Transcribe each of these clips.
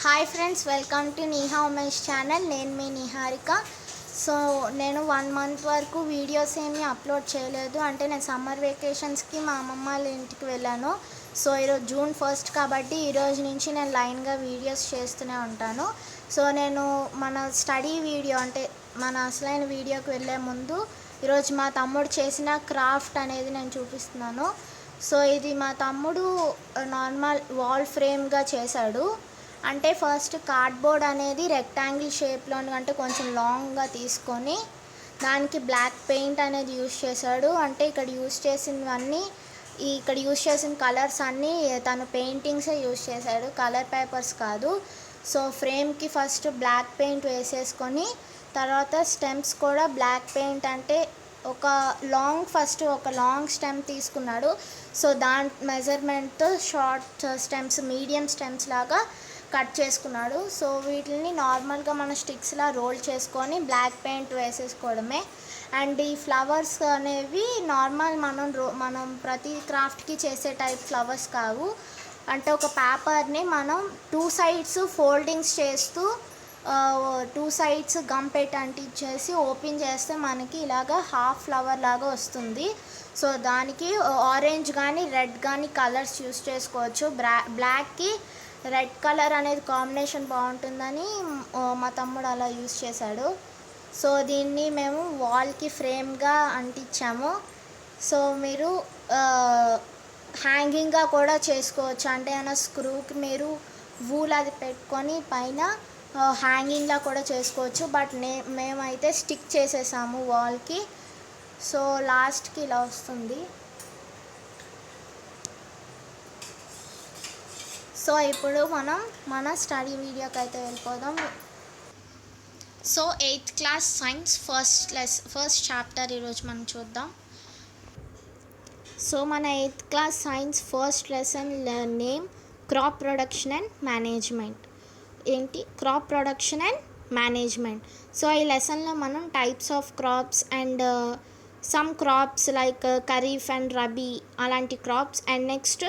Hi friends, welcome to Neha Umesh channel. నేను మీ Niharika. So నేను 1 month వరకు వీడియోస్ ఏమీ అప్లోడ్ చేయలేదు. అంటే నేను సమ్మర్ వెకేషన్స్కి మా అమ్మమ్మ వాళ్ళ ఇంటికి వెళ్ళాను. సో ఈరోజు June 1 కాబట్టి ఈరోజు నుంచి నేను లైన్గా వీడియోస్ చేస్తూనే ఉంటాను. సో నేను మన స్టడీ వీడియో అంటే మన అసలైన వీడియోకి వెళ్ళే ముందు ఈరోజు మా తమ్ముడు చేసిన క్రాఫ్ట్ అనేది నేను చూపిస్తున్నాను. సో ఇది మా తమ్ముడు నార్మల్ వాల్ ఫ్రేమ్గా చేశాడు. అంటే ఫస్ట్ కార్డ్బోర్డ్ అనేది రెక్టాంగిల్ షేప్లో అంటే కొంచెం లాంగ్గా తీసుకొని దానికి బ్లాక్ పెయింట్ అనేది యూస్ చేశాడు. అంటే ఇక్కడ యూస్ చేసిన కలర్స్ అన్నీ తను పెయింటింగ్సే యూస్ చేశాడు, కలర్ పేపర్స్ కాదు. సో ఫ్రేమ్కి ఫస్ట్ బ్లాక్ పెయింట్ వేసేసుకొని తర్వాత స్టెమ్స్ కూడా బ్లాక్ పెయింట్ అంటే ఒక లాంగ్ స్టెమ్ తీసుకున్నాడు. సో దాని మెజర్మెంట్తో షార్ట్ స్టెమ్స్, మీడియం స్టెమ్స్ లాగా కట్ చేసుకున్నాడు. సో వీటిని నార్మల్గా మన స్టిక్స్లా రోల్ చేసుకొని బ్లాక్ పెయింట్ వేసేసుకోవడమే. అండ్ ఈ ఫ్లవర్స్ అనేవి నార్మల్ మనం ప్రతి క్రాఫ్ట్కి చేసే టైప్ ఫ్లవర్స్ కావు. అంటే ఒక పేపర్ని మనం 2 sides ఫోల్డింగ్స్ చేస్తూ 2 sides గమ్ పెట్టి అంటించేసి ఓపెన్ చేస్తే మనకి ఇలాగా హాఫ్ ఫ్లవర్ లాగా వస్తుంది. సో దానికి ఆరెంజ్ కానీ రెడ్ కానీ కలర్స్ యూస్ చేసుకోవచ్చు. బ్లాక్కి రెడ్ కలర్ అనేది కాంబినేషన్ బాగుంటుందని మా తమ్ముడు అలా యూస్ చేశాడు. సో దీన్ని మేము వాల్కి ఫ్రేమ్గా అంటించాము. సో మీరు హ్యాంగింగ్గా కూడా చేసుకోవచ్చు. అంటే ఏమైనా స్క్రూకి మీరు వూల్ అది పెట్టుకొని పైన హ్యాంగింగ్లా కూడా చేసుకోవచ్చు. బట్ మేమైతే స్టిక్ చేసేసాము వాల్కి. సో లాస్ట్కి ఇలా వస్తుంది. సో ఇప్పుడు మనం మన స్టడీ వీడియోకి అయితే వెళ్ళిపోదాం. So 8th class science first chapter ఈరోజు మనం చూద్దాం. సో మన 8th class science first lesson name crop production and management. ఏంటి crop production and management? So ఈ లెసన్లో మనం types of crops and some crops like kharif and rabi అలాంటి క్రాప్స్ అండ్ నెక్స్ట్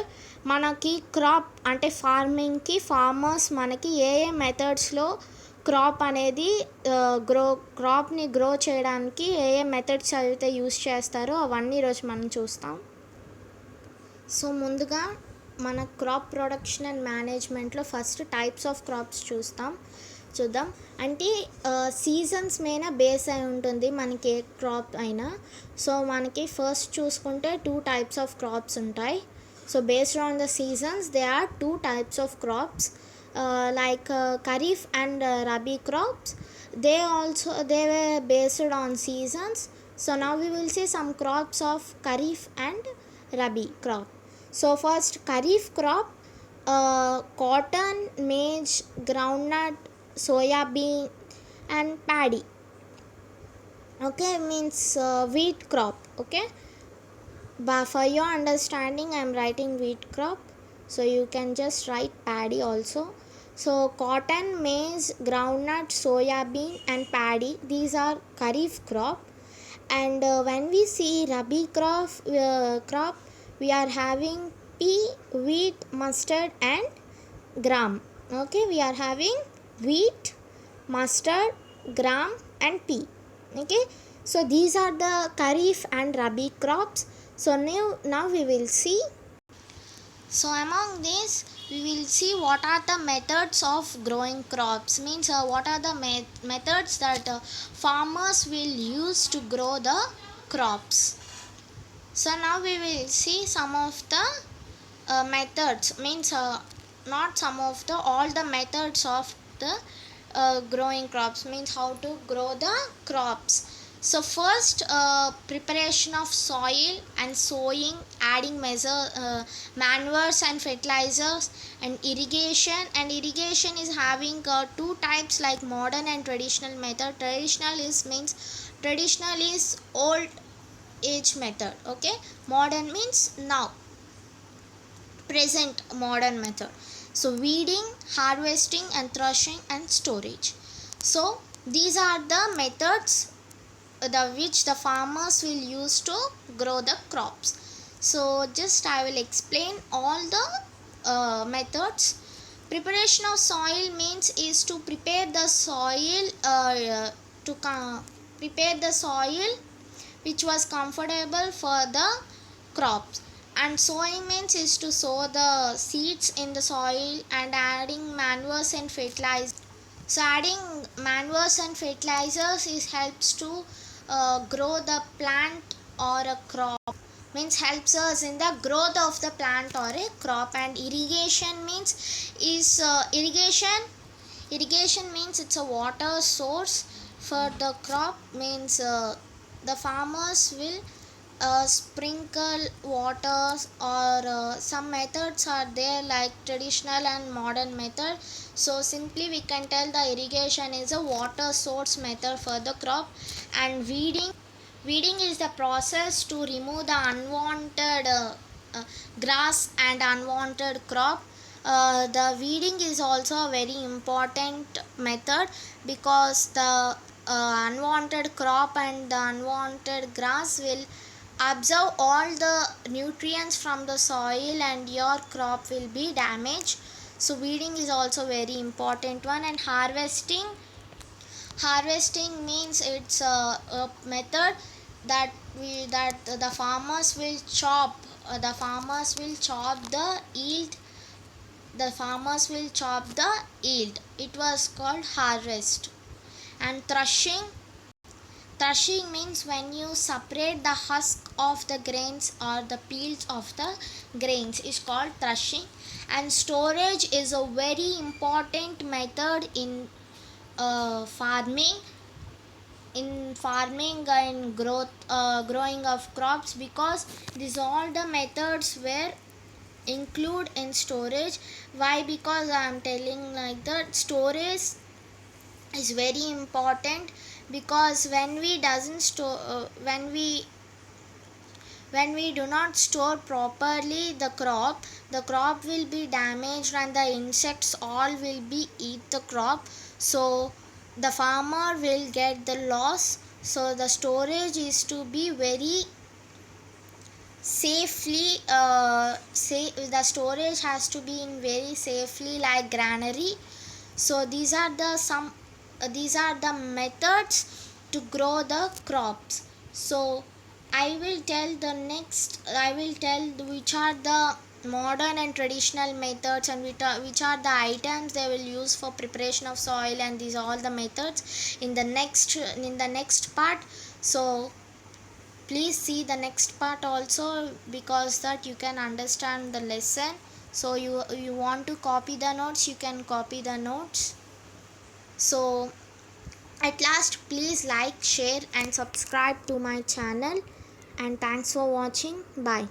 మనకి క్రాప్ అంటే ఫార్మింగ్కి ఫార్మర్స్ మనకి ఏ మెథడ్స్లో క్రాప్ అనేది క్రాప్ని గ్రో చేయడానికి ఏ మెథడ్స్ అయితే యూస్ చేస్తారో అవన్నీ ఈరోజు మనం చూస్తాం. సో ముందుగా మన క్రాప్ ప్రొడక్షన్ అండ్ మేనేజ్మెంట్లో ఫస్ట్ టైప్స్ ఆఫ్ క్రాప్స్ చూద్దాం. అంటే సీజన్స్ మీద బేస్ అయి ఉంటుంది మనకి ఏ క్రాప్ అయినా. సో మనకి ఫస్ట్ చూసుకుంటే 2 types ఆఫ్ క్రాప్స్ ఉంటాయి. So based on the seasons they are 2 types of crops like kharif and rabi crops. They were based on seasons. So now we will see some crops of kharif and rabi crop. So first kharif crop, cotton, maize, groundnut, soya bean and paddy. Okay, means wheat crop. Okay, but for your understanding I am writing wheat crop, so you can just write paddy also. So cotton, maize, groundnut, soya bean and paddy, these are kharif crop. And when we see rabi crop we are having pea, wheat, mustard and gram. Okay, we are having wheat, mustard, gram and pea. Okay, so these are the kharif and rabi crops. So now we will see. So among these we will see what are the methods of growing crops, means what are the methods that farmers will use to grow the crops. So now we will see some of the methods, means not some of the all the methods of the growing crops, means how to grow the crops. So first preparation of soil and sowing, adding manures and fertilizers and irrigation. And irrigation is having 2 types like modern and traditional method. Traditional is old age method. Okay, modern means now present modern method. So weeding, harvesting and threshing and storage. So these are the methods which the farmers will use to grow the crops. So just I will explain all the methods. Preparation of soil means is to prepare the soil to prepare the soil which was comfortable for the crops. And sowing means is to sow the seeds in the soil and adding manures and fertilizers. So adding manures and fertilizers is helps to grow the plant or a crop, means helps us in the growth of the plant or a crop. And irrigation means is irrigation means it's a water source for the crop, means the farmers will sprinkle waters, or some methods are there like traditional and modern method. So simply we can tell the irrigation is a water source method for the crop. And weeding is the process to remove the unwanted grass and unwanted crop. The weeding is also a very important method, because the unwanted crop and the unwanted grass will absorb all the nutrients from the soil and your crop will be damaged. So weeding is also very important one. And harvesting means it's a method that the farmers will chop the yield. It was called harvest. And threshing means when you separate the husk of the grains or the peels of the grains is called threshing. And storage is a very important method in farming and growing of crops, because these all the methods were include in storage. Why? Because I am telling like that storage is very important, because when we doesn't store when we do not store properly the crop will be damaged and the insects all will be eat the crop, so the farmer will get the loss. So the storage is to be very safely the storage has to be in very safely like granary. So these are the methods to grow the crops. So I will tell which are the modern and traditional methods, and which are the items they will use for preparation of soil, and these are all the methods in the next part. So please see the next part also, because that you can understand the lesson. So you want to copy the notes, you can copy the notes. So at last, please like, share and subscribe to my channel, and thanks for watching. Bye.